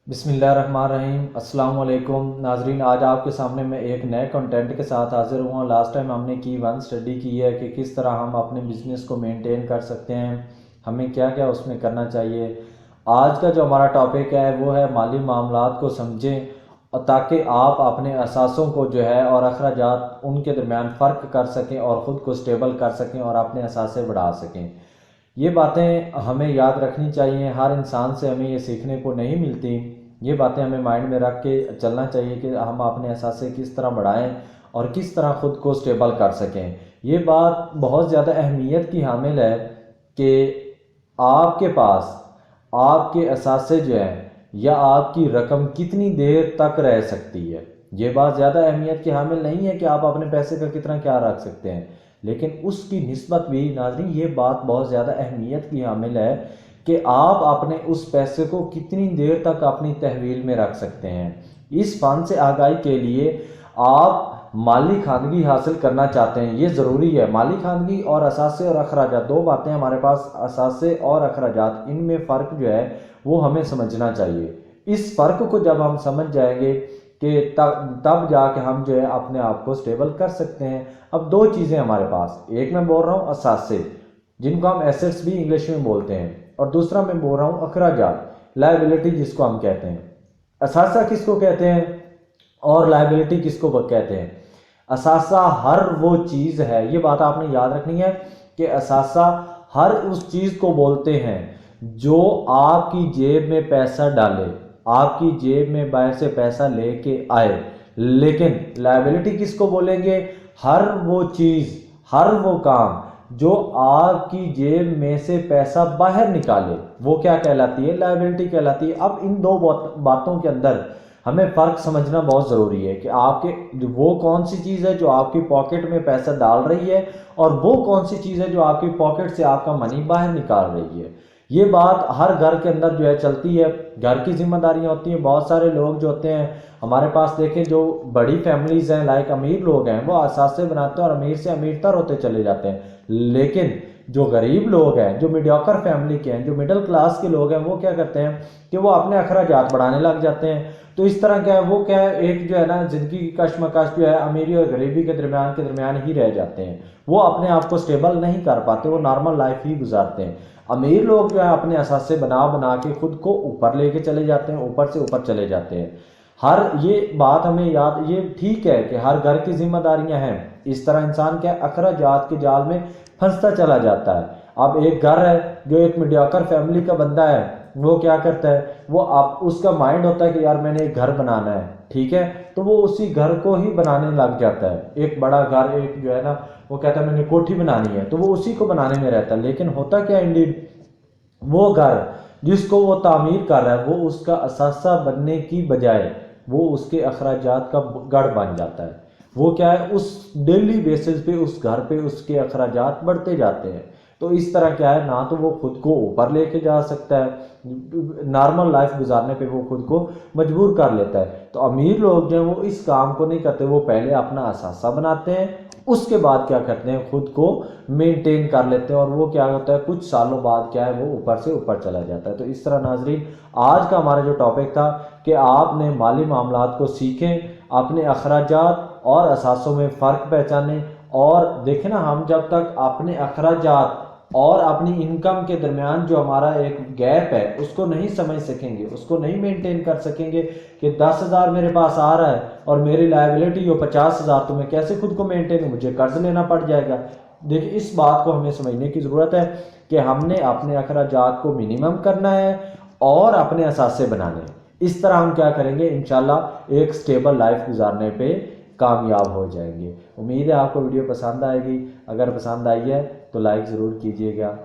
بسم اللہ الرحمن الرحیم۔ السلام علیکم ناظرین، آج آپ کے سامنے میں ایک نئے کنٹینٹ کے ساتھ حاضر ہوا۔ لاسٹ ٹائم ہم نے کی ون اسٹڈی کی ہے کہ کس طرح ہم اپنے بزنس کو مینٹین کر سکتے ہیں، ہمیں کیا کیا اس میں کرنا چاہیے۔ آج کا جو ہمارا ٹاپک ہے وہ ہے مالی معاملات کو سمجھیں، اور تاکہ آپ اپنے اثاثوں کو جو ہے اور اخراجات ان کے درمیان فرق کر سکیں اور خود کو سٹیبل کر سکیں اور اپنے اثاثے بڑھا سکیں۔ یہ باتیں ہمیں یاد رکھنی چاہیے، ہر انسان سے ہمیں یہ سیکھنے کو نہیں ملتی۔ یہ باتیں ہمیں مائنڈ میں رکھ کے چلنا چاہیے کہ ہم اپنے اثاثے کس طرح بڑھائیں اور کس طرح خود کو سٹیبل کر سکیں۔ یہ بات بہت زیادہ اہمیت کی حامل ہے کہ آپ کے پاس آپ کے اثاثے جو ہیں یا آپ کی رقم کتنی دیر تک رہ سکتی ہے۔ یہ بات زیادہ اہمیت کی حامل نہیں ہے کہ آپ اپنے پیسے کا کتنا کیا رکھ سکتے ہیں، لیکن اس کی نسبت بھی ناظرین یہ بات بہت زیادہ اہمیت کی حامل ہے کہ آپ اپنے اس پیسے کو کتنی دیر تک اپنی تحویل میں رکھ سکتے ہیں۔ اس فن سے آگاہی کے لیے آپ مالی خواندگی حاصل کرنا چاہتے ہیں، یہ ضروری ہے۔ مالی خواندگی اور اثاثے اور اخراجات دو باتیں ہمارے پاس، اثاثے اور اخراجات، ان میں فرق جو ہے وہ ہمیں سمجھنا چاہیے۔ اس فرق کو جب ہم سمجھ جائیں گے کہ تب جا کے ہم جو ہے اپنے آپ کو سٹیبل کر سکتے ہیں۔ اب دو چیزیں ہمارے پاس، ایک میں بول رہا ہوں اثاثے جن کو ہم ایسٹس بھی انگلش میں بولتے ہیں، اور دوسرا میں بول رہا ہوں اخراجات، لائبلٹی جس کو ہم کہتے ہیں۔ اثاثہ کس کو کہتے ہیں اور لائبلٹی کس کو کہتے ہیں؟ اثاثہ ہر وہ چیز ہے، یہ بات آپ نے یاد رکھنی ہے کہ اثاثہ ہر اس چیز کو بولتے ہیں جو آپ کی جیب میں پیسہ ڈالے، آپ کی جیب میں باہر سے پیسہ لے کے آئے۔ لیکن لائبلٹی کس کو بولیں گے؟ ہر وہ چیز، ہر وہ کام جو آپ کی جیب میں سے پیسہ باہر نکالے، وہ کیا کہلاتی ہے؟ لائبلٹی کہلاتی ہے۔ اب ان دو باتوں کے اندر ہمیں فرق سمجھنا بہت ضروری ہے کہ آپ کے وہ کون سی چیز ہے جو آپ کی پاکٹ میں پیسہ ڈال رہی ہے، اور وہ کون سی چیز ہے جو آپ کی پاکٹ سے آپ کا منی باہر نکال رہی ہے۔ یہ بات ہر گھر کے اندر جو ہے چلتی ہے، گھر کی ذمہ داریاں ہوتی ہیں۔ بہت سارے لوگ جو ہوتے ہیں ہمارے پاس، دیکھیں جو بڑی فیملیز ہیں، لائک امیر لوگ ہیں، وہ اثاثے بناتے ہیں اور امیر سے امیر تر ہوتے چلے جاتے ہیں۔ لیکن جو غریب لوگ ہیں، جو میڈیوکر فیملی کے ہیں، جو مڈل کلاس کے لوگ ہیں، وہ کیا کرتے ہیں کہ وہ اپنے اخراجات بڑھانے لگ جاتے ہیں۔ تو اس طرح کیا ہے، وہ کیا ہے، ایک جو ہے نا زندگی کی کشمکش جو ہے امیری اور غریبی کے درمیان ہی رہ جاتے ہیں۔ وہ اپنے آپ کو سٹیبل نہیں کر پاتے، وہ نارمل لائف ہی گزارتے ہیں۔ امیر لوگ جو ہے اپنے اثاثے بنا کے خود کو اوپر لے کے چلے جاتے ہیں، اوپر سے اوپر چلے جاتے ہیں۔ یہ بات ہمیں یاد، یہ ٹھیک ہے کہ ہر گھر کی ذمہ داریاں ہیں، اس طرح انسان کیا اخراجات کے جال میں پھنستا چلا جاتا ہے۔ اب ایک گھر ہے جو ایک میڈیوکر فیملی کا بندہ ہے، وہ کیا کرتا ہے، وہ اس کا مائنڈ ہوتا ہے کہ یار میں نے ایک گھر بنانا ہے، ٹھیک ہے، تو وہ اسی گھر کو ہی بنانے لگ جاتا ہے۔ ایک بڑا گھر، ایک جو ہے نا وہ کہتا ہے میں نے کوٹھی بنانی ہے، تو وہ اسی کو بنانے میں رہتا ہے۔ لیکن ہوتا کیا انڈیڈ، وہ گھر جس کو وہ تعمیر کر رہا ہے، وہ اس کا اثاثہ بننے کی بجائے وہ اس کے اخراجات کا گڑھ بن جاتا ہے۔ وہ کیا ہے، اس ڈیلی بیسس پہ اس گھر پہ اس کے اخراجات بڑھتے جاتے ہیں۔ تو اس طرح کیا ہے، نہ تو وہ خود کو اوپر لے کے جا سکتا ہے، نارمل لائف گزارنے پہ وہ خود کو مجبور کر لیتا ہے۔ تو امیر لوگ جو ہیں وہ اس کام کو نہیں کرتے، وہ پہلے اپنا اثاثہ بناتے ہیں، اس کے بعد کیا کرتے ہیں، خود کو مینٹین کر لیتے ہیں، اور وہ کیا ہوتا ہے کچھ سالوں بعد کیا ہے وہ اوپر سے اوپر چلا جاتا ہے۔ تو اس طرح ناظرین آج کا ہمارا جو ٹاپک تھا کہ آپ نے مالی معاملات کو سیکھیں، اپنے اخراجات اور اثاثوں میں فرق پہچانیں، اور دیکھیں نا، ہم جب تک اپنے اخراجات اور اپنی انکم کے درمیان جو ہمارا ایک گیپ ہے اس کو نہیں سمجھ سکیں گے، اس کو نہیں مینٹین کر سکیں گے کہ 10,000 میرے پاس آ رہا ہے اور میری لائبلٹی ہو 50,000، تو میں کیسے خود کو مینٹین، مجھے قرض لینا پڑ جائے گا۔ دیکھیں اس بات کو ہمیں سمجھنے کی ضرورت ہے کہ ہم نے اپنے اخراجات کو منیمم کرنا ہے اور اپنے اثاثے بنانے ہیں۔ اس طرح ہم کیا کریں گے، انشاءاللہ ایک سٹیبل لائف گزارنے پہ کامیاب ہو جائیں گے۔ امید ہے آپ کو ویڈیو پسند آئے گی، اگر پسند آئی ہے تو لائک ضرور کیجیے گا۔